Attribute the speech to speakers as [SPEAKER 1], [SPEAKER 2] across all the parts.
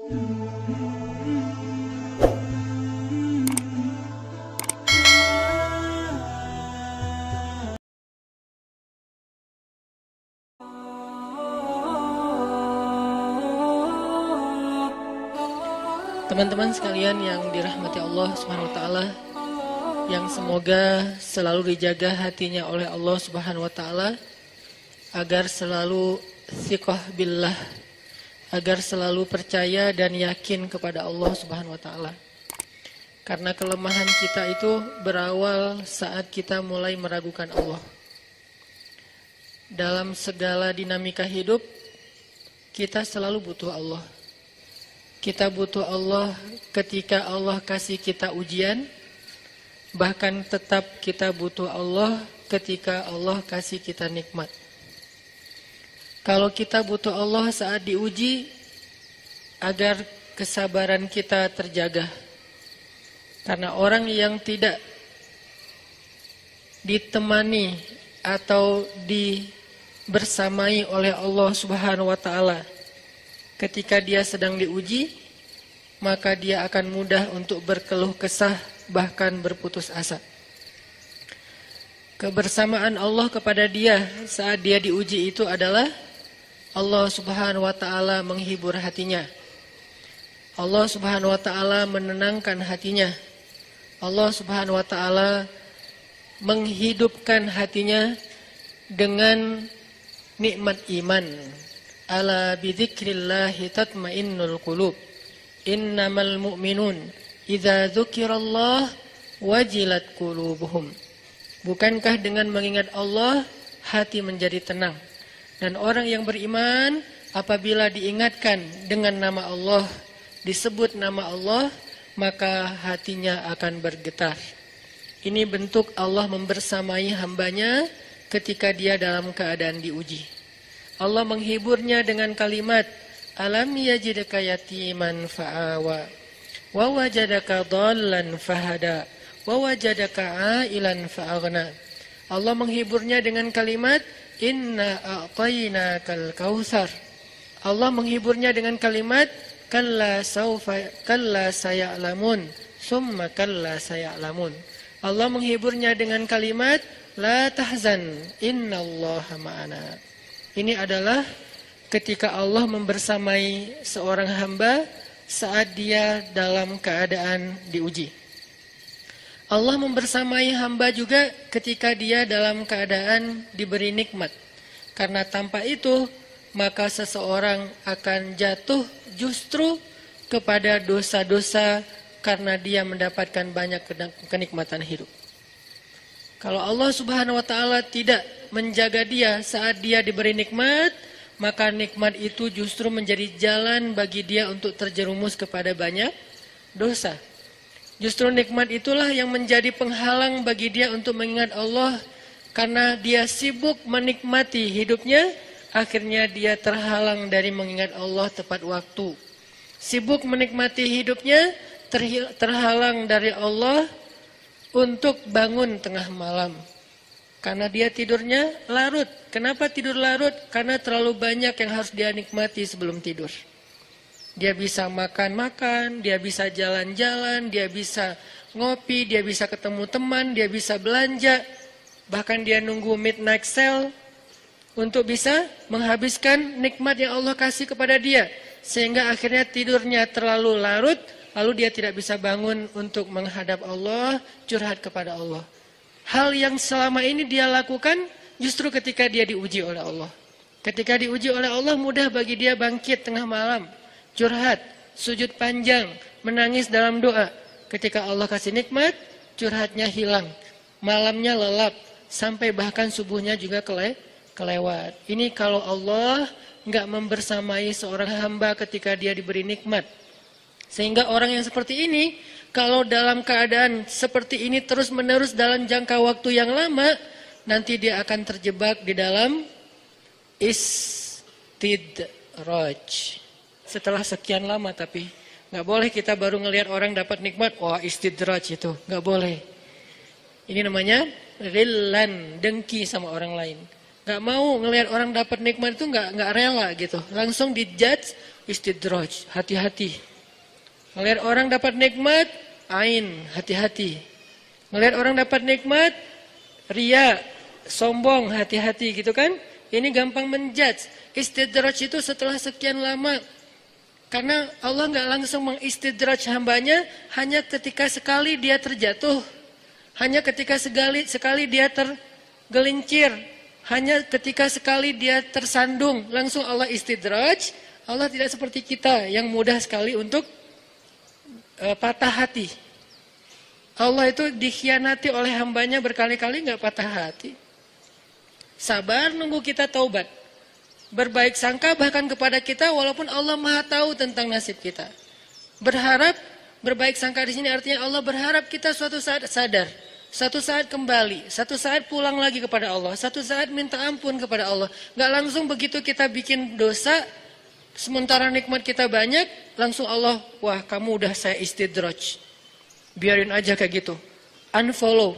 [SPEAKER 1] Teman-teman sekalian yang dirahmati Allah Subhanahu wa taala, yang semoga selalu dijaga hatinya oleh Allah Subhanahu wa taala agar selalu thiqah billah, agar selalu percaya dan yakin kepada Allah Subhanahu wa taala. Karena kelemahan kita itu berawal saat kita mulai meragukan Allah. Dalam segala dinamika hidup, kita selalu butuh Allah. Kita butuh Allah ketika Allah kasih kita ujian, bahkan tetap kita butuh Allah ketika Allah kasih kita nikmat. Kalau kita butuh Allah saat diuji, agar kesabaran kita terjaga. Karena orang yang tidak ditemani atau dibersamai oleh Allah Subhanahu wa taala ketika dia sedang diuji, maka dia akan mudah untuk berkeluh kesah, bahkan berputus asa. Kebersamaan Allah kepada dia saat dia diuji itu adalah Allah Subhanahu wa taala menghibur hatinya. Allah Subhanahu wa taala menenangkan hatinya. Allah Subhanahu wa taala menghidupkan hatinya dengan nikmat iman. Ala bidzikrillahi tatmainnul qulub. Innamal mu'minun idza dzukirallah wajilat qulubuhum. Bukankah dengan mengingat Allah hati menjadi tenang? Dan orang yang beriman apabila diingatkan dengan nama Allah, disebut nama Allah, maka hatinya akan bergetar. Ini bentuk Allah membersamai hambanya ketika dia dalam keadaan diuji. Allah menghiburnya dengan kalimat, alam yajidka yatiman fa'awa, wa wajadaka dhallan fahada, wa wajadaka ailan fa'aghna. Allah menghiburnya dengan kalimat, inna a'tainakal kautsar. Allah menghiburnya dengan kalimat, kalla saya'lamun, summa kalla saya'lamun. Allah menghiburnya dengan kalimat, la tahzan, innallaha ma'ana. Ini adalah ketika Allah membersamai seorang hamba saat dia dalam keadaan diuji. Allah membersamai hamba juga ketika dia dalam keadaan diberi nikmat. Karena tanpa itu, maka seseorang akan jatuh justru kepada dosa-dosa karena dia mendapatkan banyak kenikmatan hidup. Kalau Allah Subhanahu wa taala tidak menjaga dia saat dia diberi nikmat, maka nikmat itu justru menjadi jalan bagi dia untuk terjerumus kepada banyak dosa. Justru nikmat itulah yang menjadi penghalang bagi dia untuk mengingat Allah. Karena dia sibuk menikmati hidupnya, akhirnya dia terhalang dari mengingat Allah tepat waktu. Sibuk menikmati hidupnya, terhalang dari Allah untuk bangun tengah malam. Karena dia tidurnya larut. Kenapa tidur larut? Karena terlalu banyak yang harus dia nikmati sebelum tidur. Dia bisa makan-makan, dia bisa jalan-jalan, dia bisa ngopi, dia bisa ketemu teman, dia bisa belanja. Bahkan dia nunggu midnight sale untuk bisa menghabiskan nikmat yang Allah kasih kepada dia. Sehingga akhirnya tidurnya terlalu larut, lalu dia tidak bisa bangun untuk menghadap Allah, curhat kepada Allah. Hal yang selama ini dia lakukan justru ketika dia diuji oleh Allah. Ketika diuji oleh Allah, mudah bagi dia bangkit tengah malam, curhat, sujud panjang, menangis dalam doa. Ketika Allah kasih nikmat, curhatnya hilang, malamnya lelap, sampai bahkan subuhnya juga kelewat. Ini kalau Allah nggak membersamai seorang hamba ketika dia diberi nikmat. Sehingga orang yang seperti ini, kalau dalam keadaan seperti ini terus-menerus dalam jangka waktu yang lama, nanti dia akan terjebak di dalam istidraj. Setelah sekian lama, tapi nggak boleh kita baru ngelihat orang dapat nikmat, wah istidraj itu, nggak boleh. Ini namanya rillan, dengki sama orang lain. Nggak mau ngelihat orang dapat nikmat itu nggak rela gitu, langsung dijudge, istidraj, hati-hati. Melihat orang dapat nikmat, ain, hati-hati. Melihat orang dapat nikmat, ria, sombong, hati-hati gitu kan. Ini gampang menjudge. Istidraj itu setelah sekian lama. Karena Allah nggak langsung mengistidraj hambanya hanya ketika sekali dia terjatuh. Hanya ketika sekali dia tergelincir. Hanya ketika sekali dia tersandung. Langsung Allah istidraj. Allah tidak seperti kita yang mudah sekali untuk patah hati. Allah itu dikhianati oleh hambanya berkali-kali nggak patah hati. Sabar nunggu kita taubat. Berbaik sangka bahkan kepada kita walaupun Allah Maha tahu tentang nasib kita. Berharap, berbaik sangka di sini artinya Allah berharap kita suatu saat sadar, suatu saat kembali, suatu saat pulang lagi kepada Allah, suatu saat minta ampun kepada Allah. Gak langsung begitu kita bikin dosa, sementara nikmat kita banyak, langsung Allah, wah kamu udah saya istidraj. Biarin aja kayak gitu. Unfollow.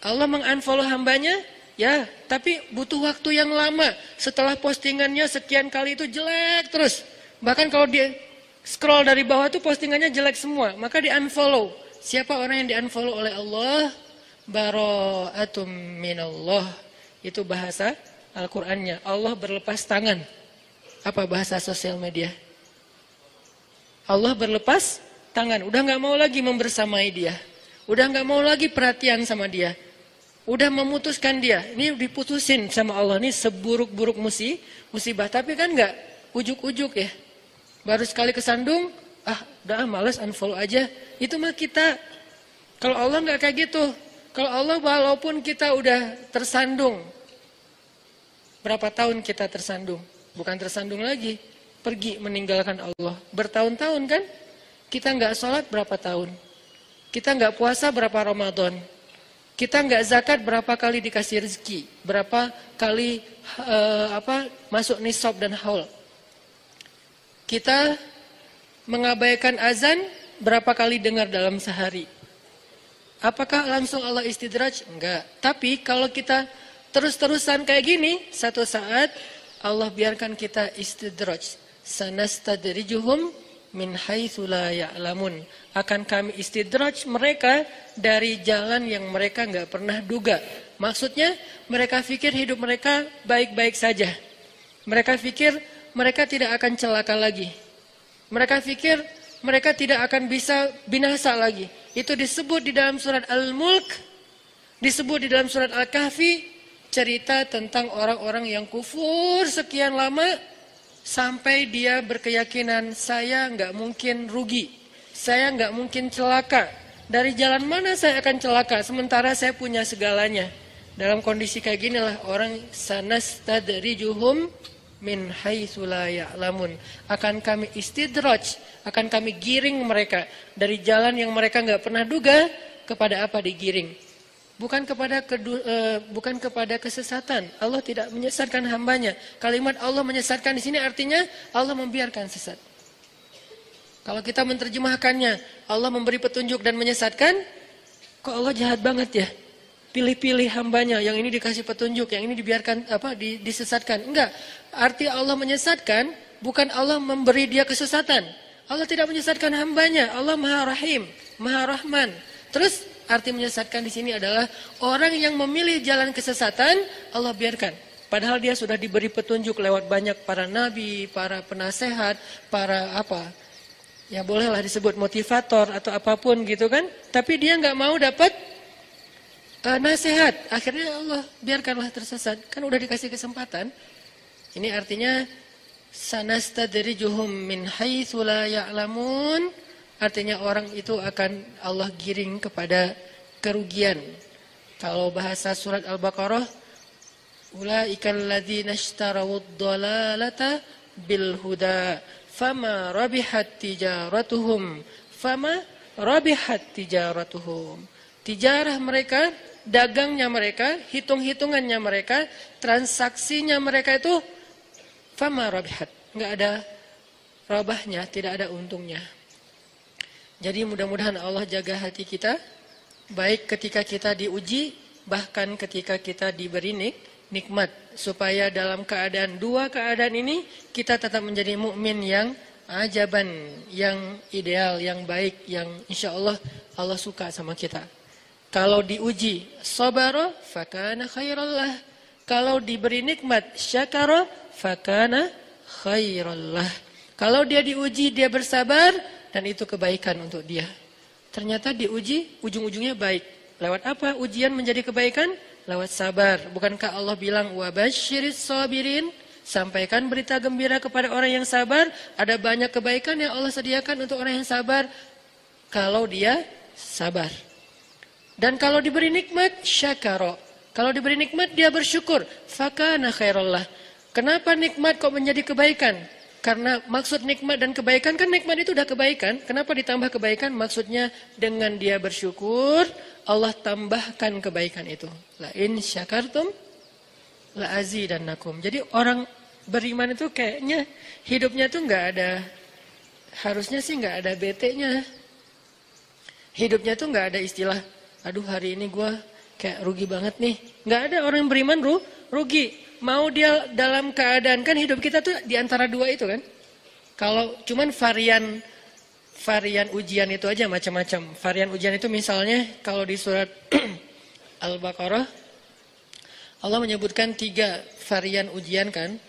[SPEAKER 1] Allah mengunfollow hambanya, ya, tapi butuh waktu yang lama. Setelah postingannya sekian kali itu jelek terus. Bahkan kalau dia scroll dari bawah itu postingannya jelek semua, maka di unfollow. Siapa orang yang di unfollow oleh Allah? Bara'atum minallah. Itu bahasa Al-Qur'annya. Allah berlepas tangan. Apa bahasa sosial media? Allah berlepas tangan. Udah gak mau lagi membersamai dia. Udah gak mau lagi perhatian sama dia. Udah memutuskan dia, ini diputusin sama Allah, ini seburuk-buruk musibah, tapi kan enggak ujuk-ujuk ya. Baru sekali kesandung, udah males unfollow aja. Itu mah kita. Kalau Allah enggak kayak gitu. Kalau Allah walaupun kita udah tersandung, berapa tahun kita tersandung? Bukan tersandung lagi, pergi meninggalkan Allah. Bertahun-tahun kan? Kita enggak sholat berapa tahun? Kita enggak puasa berapa Ramadan? Kita nggak zakat berapa kali dikasih rezeki, berapa kali masuk nisab dan haul. Kita mengabaikan azan berapa kali dengar dalam sehari. Apakah langsung Allah istidraj? Enggak. Tapi kalau kita terus-terusan kayak gini, satu saat Allah biarkan kita istidraj. Sanastadrijuhum min haitsu la ya'lamun. Akan kami istidraj mereka dari jalan yang mereka nggak pernah duga. Maksudnya mereka pikir hidup mereka baik-baik saja. Mereka pikir mereka tidak akan celaka lagi. Mereka pikir mereka tidak akan bisa binasa lagi. Itu disebut di dalam surat Al-Mulk, disebut di dalam surat Al-Kahfi, cerita tentang orang-orang yang kufur sekian lama sampai dia berkeyakinan saya nggak mungkin rugi. Saya nggak mungkin celaka. Dari jalan mana saya akan celaka? Sementara saya punya segalanya. Dalam kondisi kayak ginilah orang sanastadrijuhum min haitsu la ya'lamun. Akan kami istidraj, akan kami giring mereka dari jalan yang mereka nggak pernah duga kepada apa digiring. Bukan kepada kesesatan. Allah tidak menyesatkan hambanya. Kalimat Allah menyesatkan di sini artinya Allah membiarkan sesat. Kalau kita menerjemahkannya, Allah memberi petunjuk dan menyesatkan, kok Allah jahat banget ya? Pilih-pilih hambanya, yang ini dikasih petunjuk, yang ini dibiarkan disesatkan. Enggak, arti Allah menyesatkan, bukan Allah memberi dia kesesatan. Allah tidak menyesatkan hambanya, Allah Maha Rahim, Maha Rahman. Terus arti menyesatkan di sini adalah orang yang memilih jalan kesesatan, Allah biarkan. Padahal dia sudah diberi petunjuk lewat banyak para nabi, para penasehat, para ya bolehlah disebut motivator atau apapun gitu kan. Tapi dia nggak mau dapat nasihat. Akhirnya Allah biarkanlah tersesat. Kan udah dikasih kesempatan. Ini artinya sanastadrijuhum min haitsu la ya'lamun. Artinya orang itu akan Allah giring kepada kerugian. Kalau bahasa surat Al-Baqarah, ulaikal ladzina ishtarawud dhalalata bil huda fama rabihat tijaratuhum. Tijarah mereka, dagangnya mereka, hitung-hitungannya mereka, transaksinya mereka itu fama rabihat, enggak ada rabahnya, tidak ada untungnya. Jadi mudah-mudahan Allah jaga hati kita, baik ketika kita diuji, bahkan ketika kita diberi nikmat, supaya dalam keadaan dua keadaan ini kita tetap menjadi mukmin yang ajaban, yang ideal, yang baik, yang insya Allah Allah suka sama kita. Kalau diuji sabara fakana khairallah, kalau diberi nikmat syakara fakana khairallah. Kalau dia diuji dia bersabar dan itu kebaikan untuk dia. Ternyata diuji ujung-ujungnya baik. Lewat apa ujian menjadi kebaikan? Lewat sabar. Bukankah Allah bilang wabasyiris sabirin? Sampaikan berita gembira kepada orang yang sabar. Ada banyak kebaikan yang Allah sediakan untuk orang yang sabar kalau dia sabar. Dan kalau diberi nikmat syakara. Kalau diberi nikmat dia bersyukur. Fakana khairallah. Kenapa nikmat kok menjadi kebaikan? Karena maksud nikmat dan kebaikan kan nikmat itu udah kebaikan. Kenapa ditambah kebaikan? Maksudnya dengan dia bersyukur, Allah tambahkan kebaikan itu. La in syakartum la azidannakum. Jadi orang beriman itu kayaknya hidupnya tuh nggak ada, harusnya sih nggak ada bete-nya. Hidupnya tuh nggak ada istilah, aduh hari ini gue kayak rugi banget nih. Nggak ada orang yang beriman rugi. Mau dia dalam keadaan, kan hidup kita tuh di antara dua itu kan. Kalau cuman varian ujian itu aja macam-macam. Varian ujian itu misalnya kalau di surat Al-Baqarah Allah menyebutkan 3 varian ujian kan.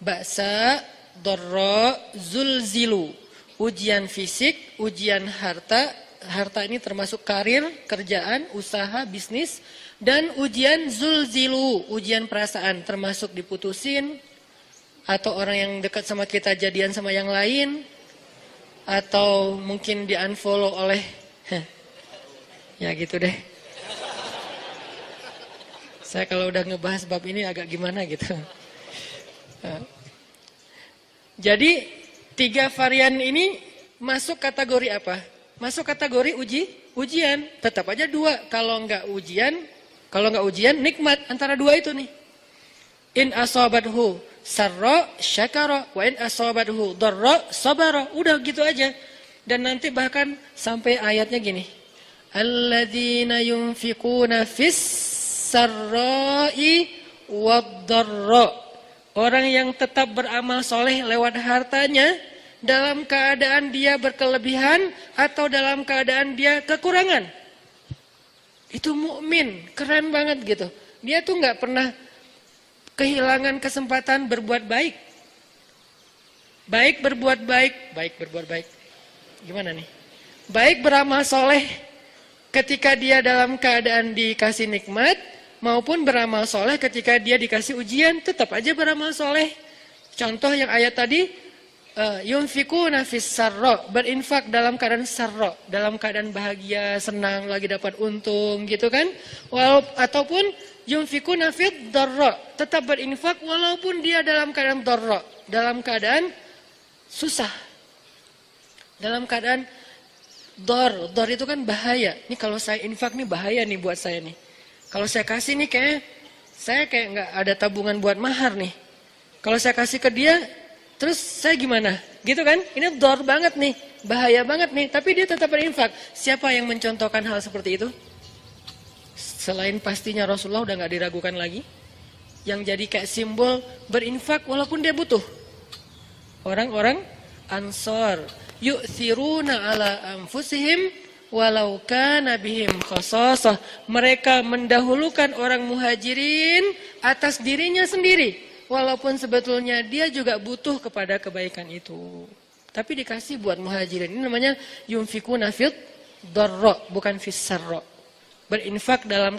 [SPEAKER 1] Ba'sa, dharra, zulzilu. Ujian fisik, ujian harta. Harta ini termasuk karir, kerjaan, usaha, bisnis. Dan ujian zulzilu, ujian perasaan, termasuk diputusin, atau orang yang dekat sama kita jadian sama yang lain, atau mungkin di-unfollow oleh, ya gitu deh. Saya kalau udah ngebahas bab ini agak gimana gitu. Jadi 3 varian ini masuk kategori apa? Masuk kategori ujian. Tetap aja 2. Kalau nggak ujian nikmat, antara 2 itu nih. In asabathu sarra syakara wa in asabathu dharra sabara. Udah gitu aja. Dan nanti bahkan sampai ayatnya gini. Alladzina yunfiquna fis sarra'i wad dharra. Orang yang tetap beramal soleh lewat hartanya dalam keadaan dia berkelebihan atau dalam keadaan dia kekurangan. Itu mukmin, keren banget gitu. Dia tuh nggak pernah kehilangan kesempatan berbuat baik. Baik berbuat baik. Gimana nih? Baik beramal soleh ketika dia dalam keadaan dikasih nikmat, maupun beramal soleh ketika dia dikasih ujian, tetap aja beramal soleh. Contoh yang ayat tadi, yunfikuna fis sarra, berinfak dalam keadaan sarra, dalam keadaan bahagia, senang, lagi dapat untung gitu kan. Ataupun yunfikuna fid dharra, tetap berinfak walaupun dia dalam keadaan dharra, dalam keadaan susah. Dalam keadaan dhar itu kan bahaya. Ini kalau saya infak nih bahaya nih buat saya nih. Kalau saya kasih nih saya kayak nggak ada tabungan buat mahar nih. Kalau saya kasih ke dia, terus saya gimana? Gitu kan? Ini dhar banget nih, bahaya banget nih. Tapi dia tetap berinfak. Siapa yang mencontohkan hal seperti itu? Selain pastinya Rasulullah udah nggak diragukan lagi. Yang jadi kayak simbol berinfak walaupun dia butuh. Orang-orang Ansor, yu'thiruna ala anfusihim walau kana bihim khasasah. Mereka mendahulukan orang muhajirin atas dirinya sendiri, walaupun sebetulnya dia juga butuh kepada kebaikan itu. Tapi dikasih buat muhajirin. Ini namanya yunfikuna fid dharra, bukan fis sarra. Berinfak dalam